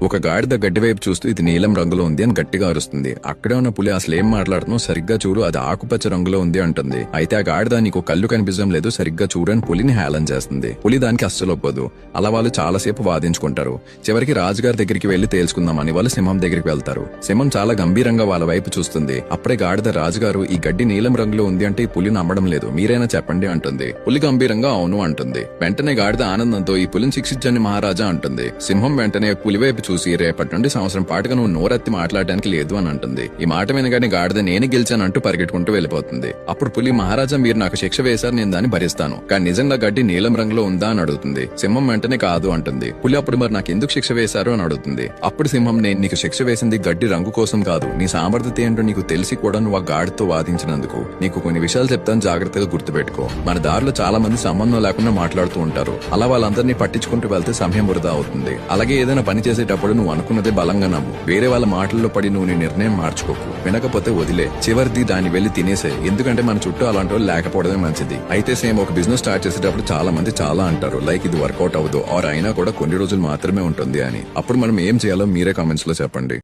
ఒక గాడిద గడ్డి వైపు చూస్తూ ఇది నీలం రంగులో ఉంది అని గట్టిగా అరుస్తుంది. అక్కడే ఉన్న పులి అసలు ఏం మాట్లాడుతున్నావు, సరిగ్గా చూడు, అది ఆకుపచ్చ రంగులో ఉంది అంటుంది. అయితే ఆ గాడిద నీకు కళ్ళు కనిపించడం లేదు, సరిగ్గా చూడని పులిని హేళన చేస్తుంది. పులి దానికి అస్సలు ఒప్పదు. అలా వాళ్ళు చాలాసేపు వాదించుకుంటారు. చివరికి రాజుగారి దగ్గరికి వెళ్లి తేల్చుకుందామని వాళ్ళు సింహం దగ్గరికి వెళ్తారు. సింహం చాలా గంభీరంగా వాళ్ళ వైపు చూస్తుంది. అప్పుడే గాడిద రాజుగారు ఈ గడ్డి నీలం రంగులో ఉంది అంటే ఈ పులి నమ్మడం లేదు, మీరైనా చెప్పండి అంటుంది. పులి గంభీరంగా అవును అంటుంది. వెంటనే గాడిద ఆనందంతో ఈ పులిని శిక్షించండి మహారాజా అంటుంది. సింహం వెంటనే పులి వైపు చూసి రేపటి నుండి సంవత్సరం పాటుగా నువ్వు నోరెత్తి మాట్లాడడానికి లేదు అని అంటుంది. ఈ మాట వినగానే గాడిద నేను గెలిచానంటూ పరిగెట్టుకుంటూ వెళ్లిపోతుంది. అప్పుడు పులి మహారాజా మీరు నాకు శిక్ష వేశారు, నేను దాన్ని భరిస్తాను, కానీ నిజంగా గడ్డి నీలం రంగులో ఉందా అని అడుగుతుంది. సింహం వెంటనే కాదు అంటుంది. పులి అప్పుడు మరి నాకు ఎందుకు శిక్ష వేశారు అని అడుగుతుంది. అప్పుడు సింహం నేను నీకు శిక్ష వేసింది గడ్డి రంగు కోసం కాదు, నీ సామర్థ్యత ఏంటో నీకు తెలిసి కూడా నువ్వు ఆ గాడితో వాదించినందుకు. నీకు కొన్ని విషయాలు చెప్తాను, జాగ్రత్తగా గుర్తుపెట్టుకో. మన దారిలో చాలా మంది సంబంధం లేకుండా మాట్లాడుతూ ఉంటారు. అలా వాళ్ళందరినీ పట్టించుకుంటూ వెళ్తే సమయం వృధా అవుతుంది. అలాగే ఏదైనా పని చేసేటప్పుడు నువ్వు అనుకున్నదే బలంగా నమ్ము. వేరే వాళ్ళ మాటల్లో పడి నువ్వు నీ నిర్ణయం మార్చుకోకు. వినకపోతే వదిలే, చివరిది దాన్ని వెళ్లి తినేసే. ఎందుకంటే మన చుట్టూ అలాంటి వాళ్ళు లేకపోవడమే మంచిది. అయితే సేమ్ ఒక బిజినెస్ స్టార్ట్ చేసేటప్పుడు చాలా మంది చాలా అంటారు, లైక్ ఇది వర్కౌట్ అవ్వదు ఆర్ అయినా కూడా కొన్ని రోజులు మాత్రమే ఉంటుంది అని. అప్పుడు మనం ఏం చేయాలో మీరే కామెంట్స్ లో చెప్పండి.